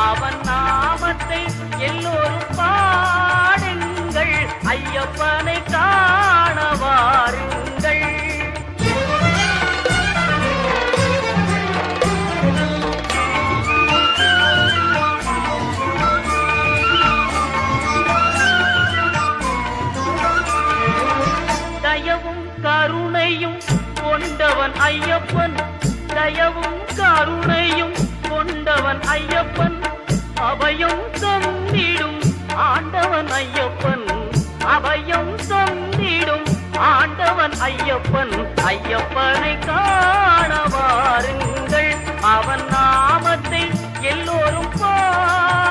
அவன் நாமத்தை எல்லோரும் பாடுங்கள், ஐயப்பனை காண வாருங்கள். தயவும் கருணையும் கொண்டவன் ஐயப்பன், தயவும் கருணையும் கொண்டவன் ஐயப்பன், அபயம் தந்திடும் ஆண்டவன் ஐயப்பன், அபயம் தந்திடும் ஆண்டவன் ஐயப்பன். ஐயப்பனை காண வாருங்கள், அவன் நாமத்தை எல்லோரும்